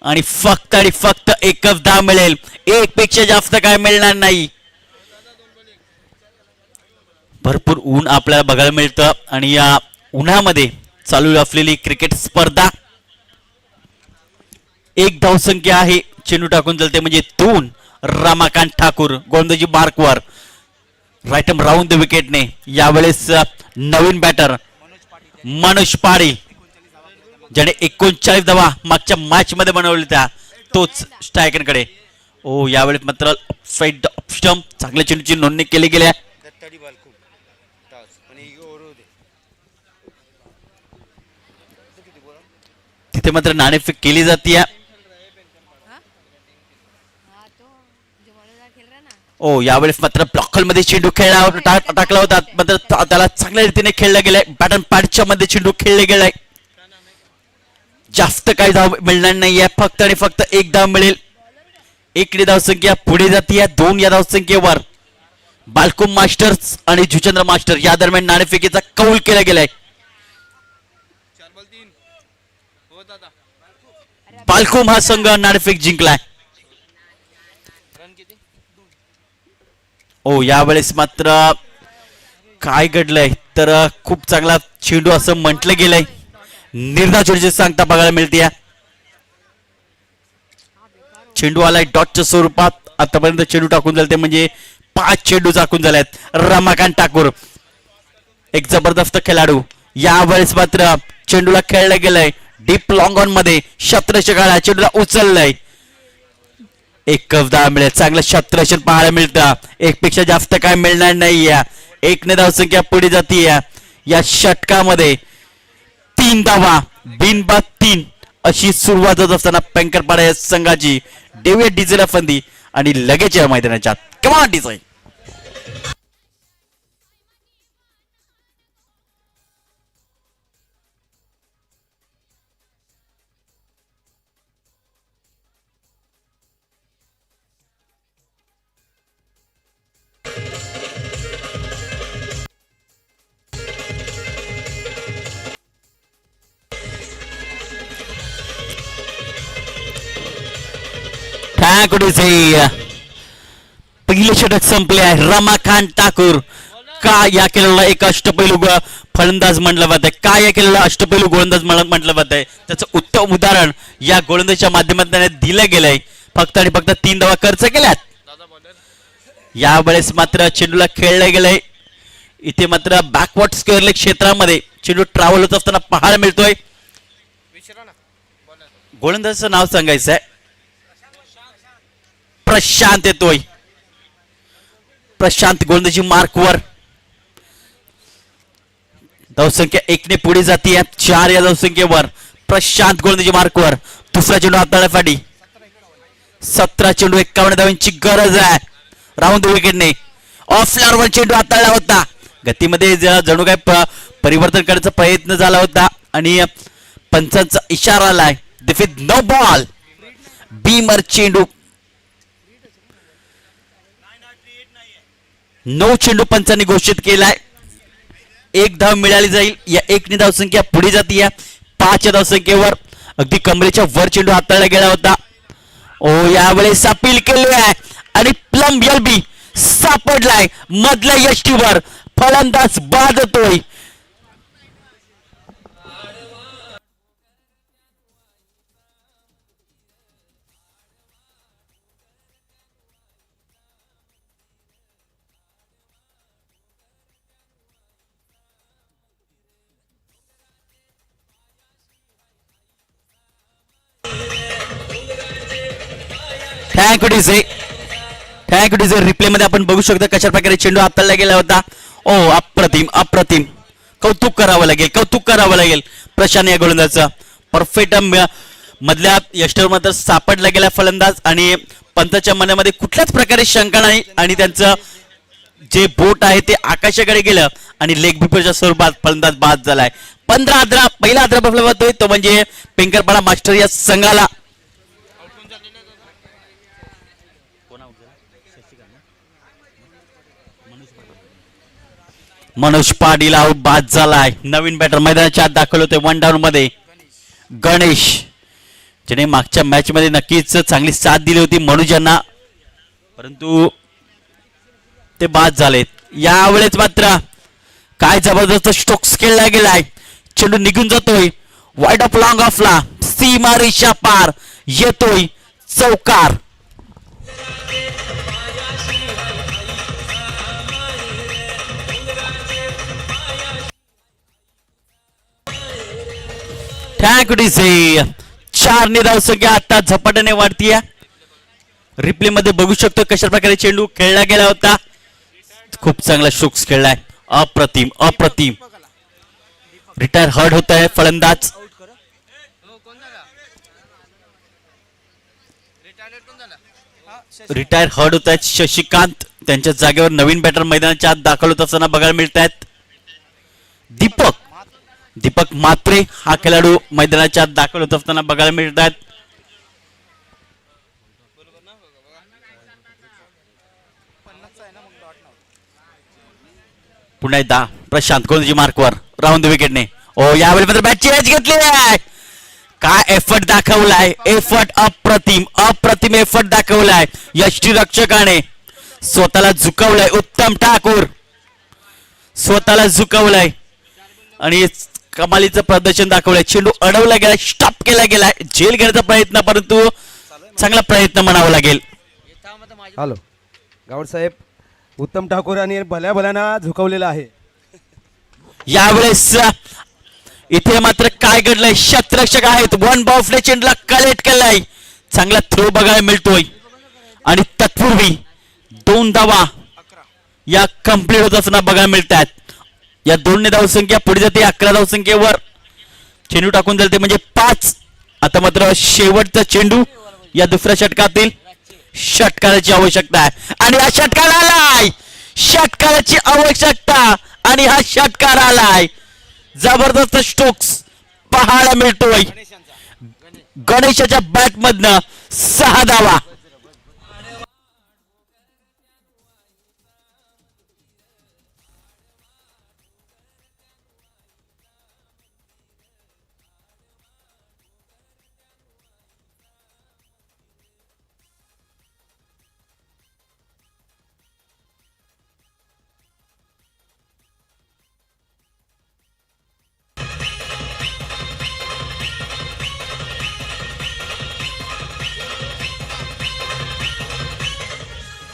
आणि फक्त एकच धाव मिळेल. एक पेक्षा जास्त काय मिळणार नाही. भरपूर ऊन आपल्याला बघायला मिळतं आणि या उन्हामध्ये चालू असलेली क्रिकेट स्पर्धा. एक धावसंख्या आहे, चेंडू टाकून चलते म्हणजे 2. रमाकांत ठाकूर गोलंदाजी मार्कवर. राईट एम राऊंड द विकेटने. यावेळेस नवीन बॅटर मनोज पाटील ज्याने 39 धावा मागच्या मॅच मध्ये बनवल्या त्या, तोच स्ट्रायकरकडे. ओ यावेळेस मात्र साइड स्टंप चांगल्या चेंडूची नोंदणी केली गेल्या. तिथे मात्र नाणेफेक केली जाते. ओ यावेळेस मात्र ब्लॉकल मध्ये चेंडू टाकला होता, मात्र त्याला चांगल्या रीतीने खेळला गेलाय. बॅटन पॅडच्या मध्ये चेंडू खेळले गेलाय. जास्त काही धाव मिळणार नाहीये, फक्त आणि फक्त एक धाव मिळेल. 1 धावसंख्या पुढे जाते 2 या धावसंख्येवर. बालकुम मास्टर्स आणि जुचंद्र मास्टर या दरम्यान नाणेफेकीचा कौल केला गेलाय. बालकुम हा संघ नाणेफेक जिंकलाय. ओ यावेळेस मात्र काय घडलंय तर खूप चांगला चेंडू असं म्हटलं गेलंय. निर्धाव चेंडूची सांगता बघायला मिळते. चेंडू आलाय डॉटच्या स्वरूपात. आतापर्यंत चेंडू टाकून झाले म्हणजे 5 चेंडू टाकून झालेत. रमाकांत ठाकूर एक जबरदस्त खेळाडू. यावेळेस मात्र चेंडूला खेळलं गेलंय डीप लॉंग ऑन मध्ये. क्षेत्ररक्षकाला चेंडूला उचललंय. एक धाव मिळेल. चांगलं क्षेत्ररक्षण पाहायला मिळतं. एक पेक्षा जास्त काय मिळणार नाही. 1 धावसंख्या पुढे जाते. या षटकामध्ये 3 धावा बिनबाद 3 अशी सुरुवात होत असताना पेंकरपाडा या संघाची डेव्हिड डिझेला फंदी आणि लगेच या मैदानाच्या कमाल डिझाईन. पहिले षटक संपले आहे. रमाकांत ठाकूर का या खेळाला एक अष्टपैलू फलंदाज म्हटलं जात आहे, का या खेळाला अष्टपैलू गोलंदाज म्हटलं जात आहे, त्याचं उत्तम उदाहरण या गोलंदाजीच्या माध्यमातून दिलं गेलंय. फक्त आणि फक्त 3 धावा खर्च केल्यात. यावेळेस मात्र चेंडूला खेळलं गेलंय. इथे मात्र बॅकवर्ड स्क्वेअर क्षेत्रामध्ये चेंडू ट्रॅव्हल होत असताना पाहायला मिळतोय. गोलंदाजाचं नाव सांगायचं आहे. प्रशांत येतोय. प्रशांत गोलंदाजी मार्कवर. धावसंख्या 1 ने पुढे जाते 4 या धावसंख्येवर. प्रशांत गोलंदाजी मार्कवर. दुसरा चेंडू हाताळण्यासाठी 17 चेंडू 51 धावांची गरज आहे. राऊंड विकेटने ऑफलाईनवर चेंडू हाताळला होता. गतीमध्ये जणू काय परिवर्तन करण्याचा प्रयत्न झाला होता आणि पंचांचा इशारा आलाय. Defeat no ball. बीमर चेंडू 9 चेंडू पंचांनी घोषित केलाय. 1 धाव मिळाली जाईल. या 1 धावसंख्या पुढे जाते 5 धावसंख्येवर. अगदी कमरेच्या वर चेंडू हाताळला गेला होता. ओ यावेळेस अपील केले आहे आणि प्लम एलबी सापडलाय मधल्या यष्टीवर. फलंदाज बाद होतोय. थँक यू रिप्ले मध्ये आपण बघू शकता कशा प्रकारे चेंडू हाताळला गेला होता. ओ अप्रतिम अप्रतिम. कौतुक करावं लागेल प्रशांत या गोलंदाजाचं. परफेक्ट मधल्या यष्टीवर मात्र सापडला गेला फलंदाज आणि पंचाच्या मनामध्ये कुठल्याच प्रकारे शंका नाही आणि त्यांचं जे बोट आहे ते आकाशाकडे गेलं आणि लेग बिफोरच्या स्वरूपात फलंदाज बाद झालाय. 15 पहिला आद्रा बसला जातोय तो म्हणजे पेंकरपाडा मास्टर या संघाला. मनोज पाटील आऊट बाद झालाय. नवीन बॅटर मैदानाच्या आत दाखल होते 1 डाऊन मध्ये गणेश, ज्याने मागच्या मॅच मध्ये नक्कीच चांगली साथ दिली होती मनोजांना, परंतु ते बाद झालेत. यावेळेस मात्र काय जबरदस्त स्ट्रोक्स खेळला गेलाय. चेंडू निघून जातोय वाईड ऑफ लॉंग ऑफला, सीमा रेषा पार, येतोय चौकार. ठॅकडीचे 4 धावसंख्या आता झपाट्याने वाढतीये. रिप्ले मध्ये बघू शकतो कशा प्रकारे चेंडू खेळला गेला होता. खूप चांगला स्ट्रोक्स खेळलाय. अप्रतिम अप्रतिम. रिटायर हर्ड होत आहे फलंदाज. रिटायर हर्ड होत आहेत शशिकांत. त्यांच्या जागेवर नवीन बॅटर मैदानाच्या आत दाखल होत असताना बघायला मिळत आहेत. दीपक म्हात्रे हा खेळाडू मैदानाच्या आत दाखल होत असताना बघायला मिळत आहेत. पुन्हा एकदा प्रशांत गोलजी मार्कवर राऊंड विकेटने. ओ यावेळी मात्र बॅटची एज घेतली आहे. काय एफर्ट दाखवलाय. एफर्ट अप्रतिम अप्रतिम एफर्ट दाखवलाय. यष्टीरक्षकाने स्वतःला झुकवलाय. उत्तम ठाकूर स्वतःला झुकवलाय आणि कमालीचं प्रदर्शन दाखवलंय. चेंडू अडवला गेला, स्टॉप केला गेलाय. झेल घेण्याचा प्रयत्न, परंतु चांगला प्रयत्न म्हणावा लागेल. हॅलो गावड साहेब, उत्तम ठाकूर आणि भल्या भल्याना झुकवलेला आहे. यावेळेस इथे मात्र काय घडलंय. शतरक्षक आहेत. 1 बॉलने चेंडूला कलेक्ट केलाय. चांगला थ्रो बघायला मिळतोय आणि तत्पूर्वी 2 धावा या कंप्लीट होत असताना बघायला मिळतात. या 2 धावसंख्या पुढे जाते 11 धावसंख्येवर. चेंडू टाकून जाते म्हणजे 5. आता मात्र शेवटचा चेंडू या दुसऱ्या षटकातील. षटकाराची आवश्यकता आहे आणि हा षटकार आलाय. षटकाराची आवश्यकता आणि हा षटकार आलाय. जबरदस्त स्ट्रोक्स पाहायला मिळतोय. गणेशाच्या बॅट मधनं 6 धावा.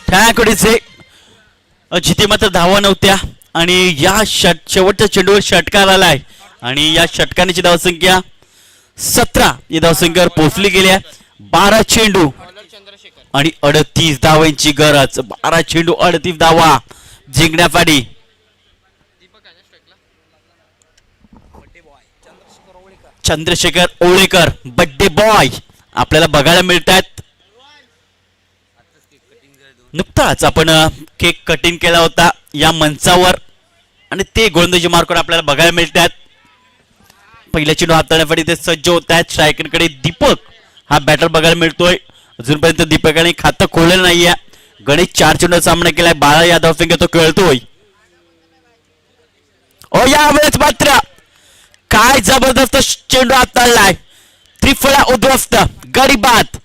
ठाकरेचे जिथे मात्र धावा नव्हत्या आणि या शेवटच्या चेंडूवर षटकार आलाय आणि या षटकाराची धावसंख्या 17 या धावसंख्येवर पोहोचली गेल्या. 12 चेंडू आणि 38 धावांची गरज. 12 चेंडू 38 धावा जिंकण्यासाठी. चंद्रशेखर ओळेकर बड्डे बॉय आपल्याला बघायला मिळतात. नुकताच आपण केक कटिंग केला होता या मंचावर आणि ते गोलंदाजी मार्कवर आपल्याला बघायला मिळतात. पहिल्या चेंडू हाताळण्यासाठी ते सज्ज होत आहेत. स्ट्रायकरकडे दीपक हा बॅटर बघायला मिळतोय. अजूनपर्यंत दीपकाने खातं खोललेलं नाहीये. गणेश 4 चेंडू सामना केलाय. 12 या धावसंख्येत तो खेळतोय. ओ यावेळेस मात्र काय जबरदस्त चेंडू हाताळलाय. त्रिफळा उद्ध्वस्त, गडी बाद.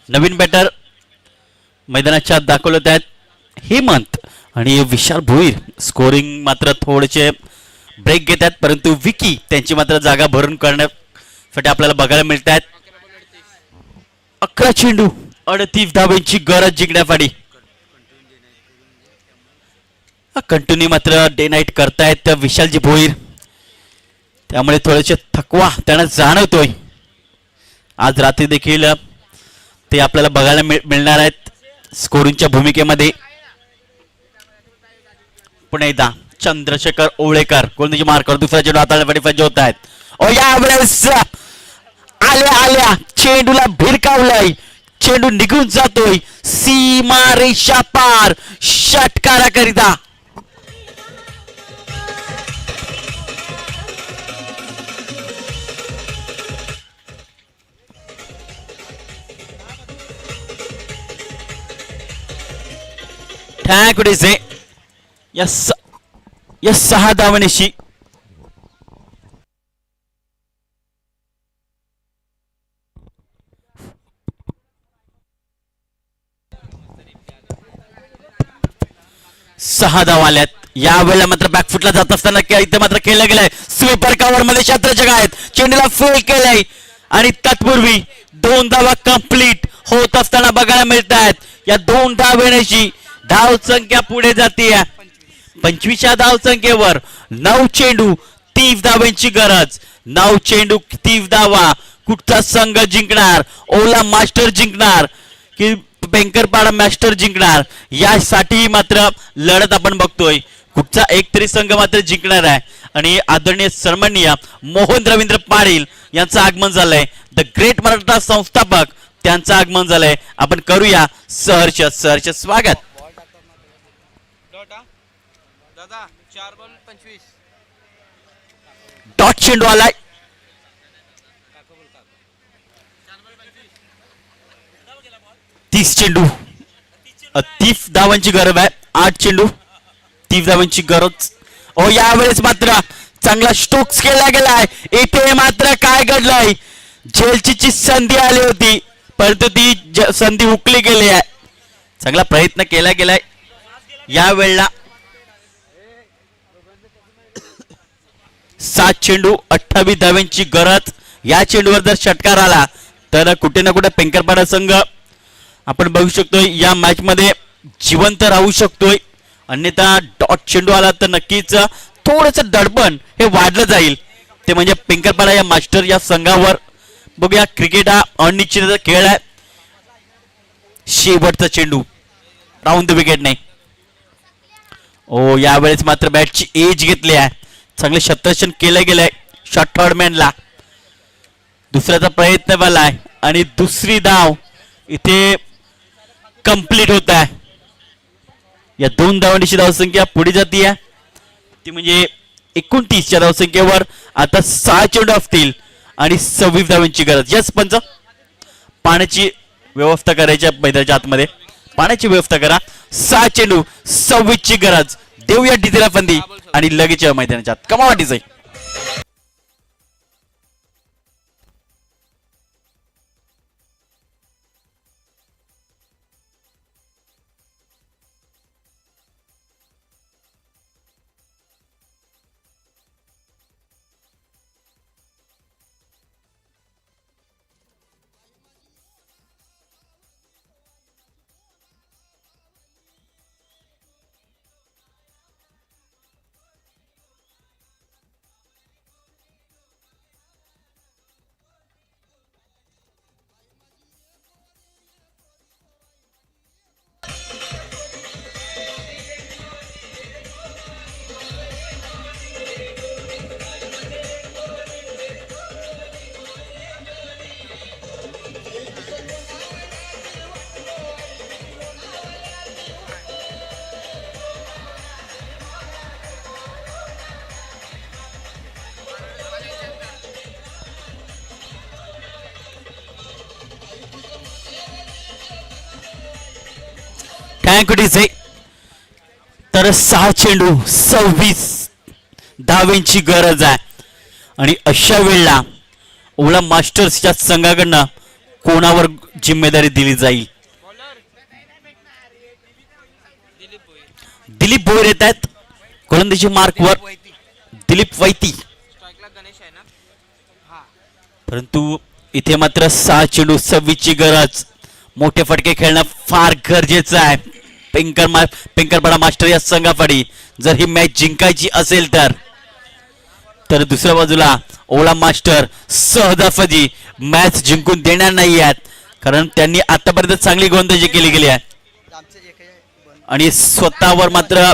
नवीन बॅटर मैदानाच्या दाखवले आहेत हेमंत आणि विशाल भोईर. स्कोरिंग मात्र थोडेसे ब्रेक घेत आहेत, परंतु विकी त्यांची मात्र जागा भरून करण्यासाठी आपल्याला बघायला मिळत आहेत. 11 चेंडू 38 धावांची गरज जिंकण्यासाठी. कंटिन्यू मात्र डे नाईट करतायत विशालजी भोईर, त्यामुळे थोडेसे थकवा त्यांना जाणवतोय. आज रात्री देखील ते आपल्याला बघायला मिळणार आहेत स्कोरिंगच्या भूमिकेमध्ये. पुन्हा एकदा चंद्रशेखर ओवळेकर गोलंदाजी मार्कर दुसरा चेंडू हाताळण्यासाठी सज्ज होत आहेत. यावेळेस आल्या आल्या चेंडूला भिरकावलंय, चेंडू निघून जातोय सीमा रेषा पार षटकाराकरिता. ठाकुरेचे या 6 धावण्याशी सहा धाव आल्यात. यावेळेला मात्र बॅकफुटला जात असताना इथे मात्र केलं गेलंय स्वीपर कव्हर मध्ये क्षेत्ररक्षक आहेत, चेंडूला फेल केलंय आणि तत्पूर्वी 2 धावा कंप्लीट होत असताना बघायला मिळत आहेत. या 2 धावेची धाव संख्या पुढे जाते 25व्या धाव संख्येवर. 9 चेंडू 30 धावांची गरज. 9 चेंडू 30 धावा. कुठचा संघ जिंकणार? ओला मास्टर जिंकणार की बेंकरपाडा मास्टर जिंकणार? यासाठी मात्र लढत आपण बघतोय. कुठचा एकतरी संघ मात्र जिंकणार आहे. आणि आदरणीय सन्माननीय मोहन रवींद्र पाटील यांचं आगमन झालंय. द ग्रेट मराठा संस्थापक त्यांचं आगमन झालंय. आपण करूया सहर्ष स्वागत. डॉट चेंडू आलाय. 30 चेंडू 30 धावांची गरज आहे. 8 चेंडू 30 धावांची गरज. यावेळेस मात्र चांगला स्ट्रोक्स केला गेलाय. इथे मात्र काय घडलंय? झेलची संधी आली होती परंतु ती संधी हुकली गेली आहे. चांगला प्रयत्न केला गेलाय यावेळेला. 7 चेंडू 28 धावांची गरज. या चेंडूवर जर षटकार आला तर कुठे ना कुठे पेंकरपाडा संघ आपण बघू शकतोय या मॅच मध्ये जिवंत राहू शकतोय. अन्यथा डॉट चेंडू आला तर नक्कीच थोडस दडपण हे वाढलं जाईल. ते म्हणजे पेंकरपाडा या मास्टर या संघावर. बघूया, क्रिकेट हा अनिश्चित खेळ आहे. शेवटचा चेंडू राऊंड द विकेट नाही. यावेळेस मात्र बॅटची एज घेतली आहे. चांगले क्षेत्ररक्षण केलं गेलंय शॉट थर्ड मॅनला. दुसऱ्याचा प्रयत्न झालाय आणि दुसरी धाव इथे कंप्लीट होत आहे. या 2 धावांची धावसंख्या पुढे जाते ती म्हणजे 29च्या धावसंख्येवर आता 6 चेंडू असतील आणि 26 धावांची गरज. यस पंच, पाण्याची व्यवस्था करायच्या मैदानाच्या आतमध्ये. पाण्याची व्यवस्था करा. 6 चेंडू 26ची गरज. देऊया डीजेला फंदी आणि लगेच मैदानाच्या आत. कमा वाटीच आहे. टँकुटीचे तर 6 चेंडू 26 धावेंची गरज आहे. आणि अशा वेळेला ओला मास्टर्सच्या संघाकडनं कोणावर जिम्मेदारी दिली जाईल? दिलीप भोईर येत आहेत गोलंदाजी मार्कवर. दिलीप वैती. परंतु इथे मात्र 6 चेंडू 26ची गरज. मोठे फटके खेळणं फार गरजेचं आहे पेंकरपाडा मास्टर या संघासाठी जर ही मॅच जिंकायची असेल तर दुसऱ्या बाजूला ओला मास्टर सहजासहजी मॅच जिंकून देणार नाही आहेत, कारण त्यांनी आतापर्यंत चांगली गोलंदाजी केली गेली आहे आणि स्वतःवर मात्र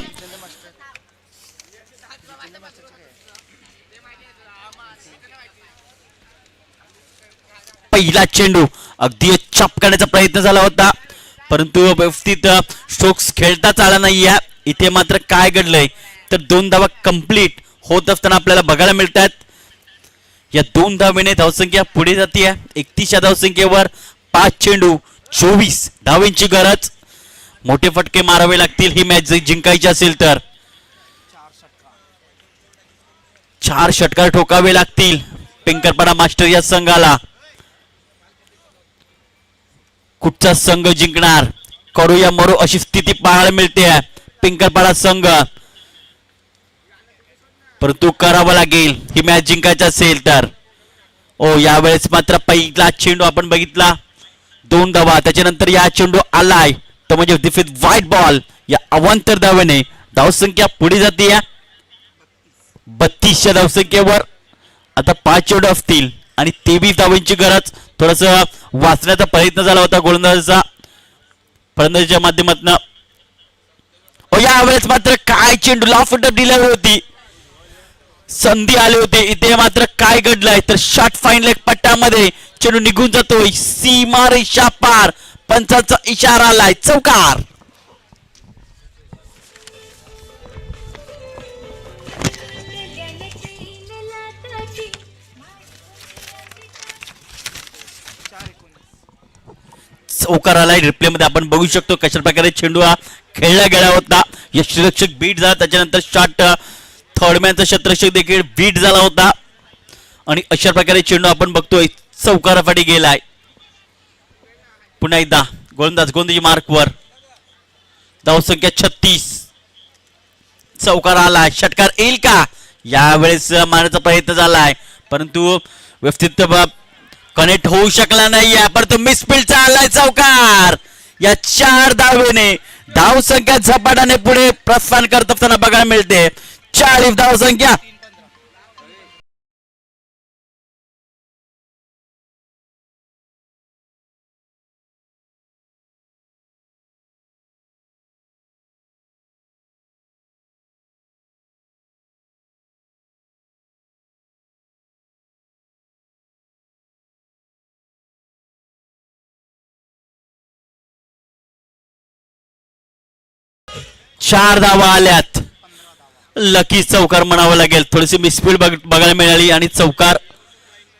पहिला चेंडू अगदी चप करण्याचा प्रयत्न झाला होता, परंतु व्यवस्थित स्ट्रोक्स खेळताच आला नाहीये. इथे मात्र काय घडलंय तर 2 धावा कंप्लीट होत असताना आपल्याला बघायला मिळतात. या 2 धावेने धावसंख्या पुढे जाते. 31 या धावसंख्येवर 5 चेंडू 24 धावेंची गरज. मोठे फटके मारावे लागतील ही मॅच जिंकायची असेल तर. 4 षटकार ठोकावे लागतील पिंकरपाडा मास्टर या संघाला. कुठचा संघ जिंकणार, करू या मरो अशी स्थिती पाहायला मिळते पिंकरपाडा संघ. परंतु करावं लागेल ही मॅच जिंकायची असेल तर. यावेळेस मात्र पहिला चेंडू आपण बघितला 2 धावा, त्याच्यानंतर या चेंडू आलाय तो म्हणजे डिफिट व्हाईट बॉल. या अवांतर धावेने धावसंख्या पुढे जाते 32 धावसंख्येवर. आता 5 चेंडू असतील आणि 23 धावांची गरज. थोडस वाचण्याचा प्रयत्न झाला होता गोलंदाजाचा फलंदाजीच्या माध्यमातून. यावेळेस मात्र काय चेंडूला फुटअप डिलिव्हरी होती, संधी आली होती. इथे मात्र काय घडलंय तर शॉट फाईन लेग पट्ट्यामध्ये चेंडू निघून जातोय सीमा रेषा पार. पंचाचा इशारा आलाय, चौकार. चौकार आलाय. रिप्ले मध्ये आपण बघू शकतो कशा प्रकारे चेंडू हा खेळला गेला होता. यष्टीरक्षक बीट झाला, त्याच्यानंतर शॉट थर्डमॅनचा क्षेत्ररक्षक देखील बीट झाला होता आणि अशा प्रकारे चेंडू आपण बघतोय चौकारासाठी गेलाय. पुन्हा एकदा गोलंदाजी मार्कवर. धावसंख्या 36. चौकार आलाय, षटकार येईल का यावेळेस मारण्याचा प्रयत्न झालाय परंतु व्यवस्थित कनेक्ट होऊ शकला नाहीये. परंतु मिसफिल्डचा आलाय चौकार. या 4 धावेने धावसंख्या झपाट्याने पुढे प्रस्थान करत असताना बघायला मिळते. 40 धावसंख्या. चार धावा आल्यात. लकी चौकार म्हणावं लागेल. थोडीशी मिसफील्ड बघायला मिळाली आणि चौकार.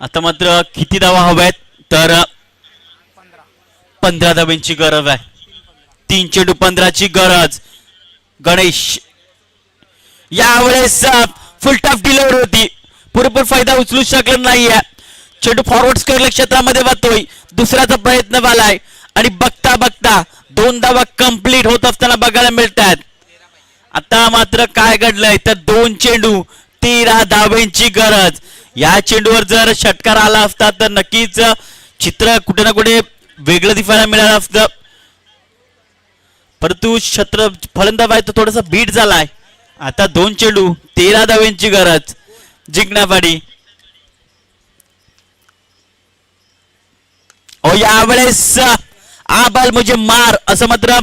आता मात्र किती धावा हव्यात तर 15 धावांची गरज आहे. 3 चेंडू 15 ची गरज. गणेश यावेळेस फुल टफ डिलिव्हरी होती, पुरेपूर फायदा उचलू शकला नाहीये. चेंडू फॉरवर्ड स्क्वेअर क्षेत्रामध्ये वाहतोय. दुसऱ्याचा प्रयत्न झालाय आणि बघता बघता 2 धावा कंप्लीट होत असताना बघायला मिळतात. आता मात्र काय घडलंय तर 2 चेंडू 13 धावांची गरज. या चेंडूवर जर षटकार आला असता तर नक्कीच चित्र कुठे ना कुठे वेगळं दिसायला मिळालं असतं. परंतु फलंदाज आहे तो थोडासा बीट झालाय. आता 2 चेंडू 13 धावांची गरज जिंकण्यासाठी. यावेळेस आबाल म्हणजे मार असं मात्र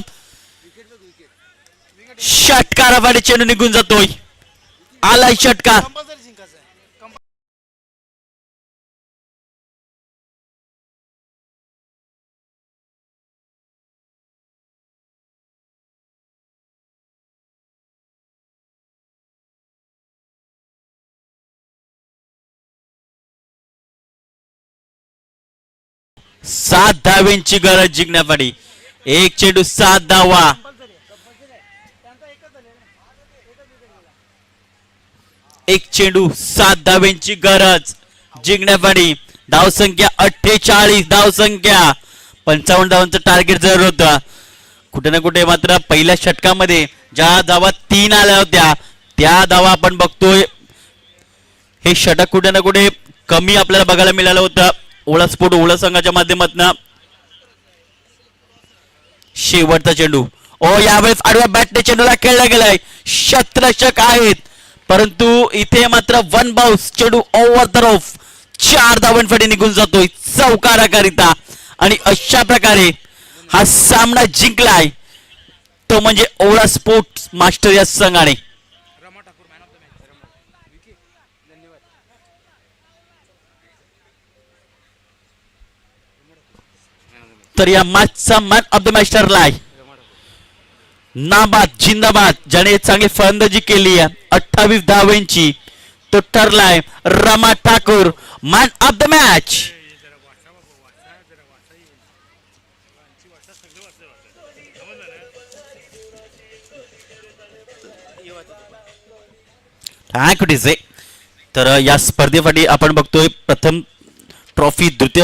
षटकारासाठी चेंडू निघून जातोय. आलाय षटकार. सात धावांची गरज जिंकण्यासाठी. 1 चेंडू 7 धावा. एक चेंडू 7 धावांची गरज जिंकण्यासाठी. धावसंख्या 48 धावसंख्या. 55 धावांचं टार्गेट जर होतं. कुठे ना कुठे मात्र पहिल्या षटकामध्ये ज्या धावा 3 आल्या होत्या त्या धावा आपण बघतोय हे षटक कुठे ना कुठे कमी आपल्याला बघायला मिळालं होतं. ओळा स्पोर्ट ओळा संघाच्या माध्यमातून. शेवटचा चेंडू. यावेळेस आडव्या बॅटने चेंडूला खेळला गेलाय. क्षेत्ररक्षक आहेत परंतु इथे मात्र 1 बाउन्स चेंडू ओव्हर द रफ. 4 धावांसाठी निघून जातोय चौकाराकरिता आणि अशा प्रकारे हा सामना जिंकलाय तो म्हणजे ओळा स्पोर्ट्स मास्टर या संघाने. तर या मॅचचा मॅन ऑफ द मॅच ठरलाय नाबाद जिंदाबाद, ज्याने चांगली फलंदाजी केली आहे 28 धावांची, तो ठरलाय Rama Thakur man of the match. काय कुठेच आहे तर या स्पर्धेसाठी आपण बघतोय प्रथम ट्रॉफी, द्वितीय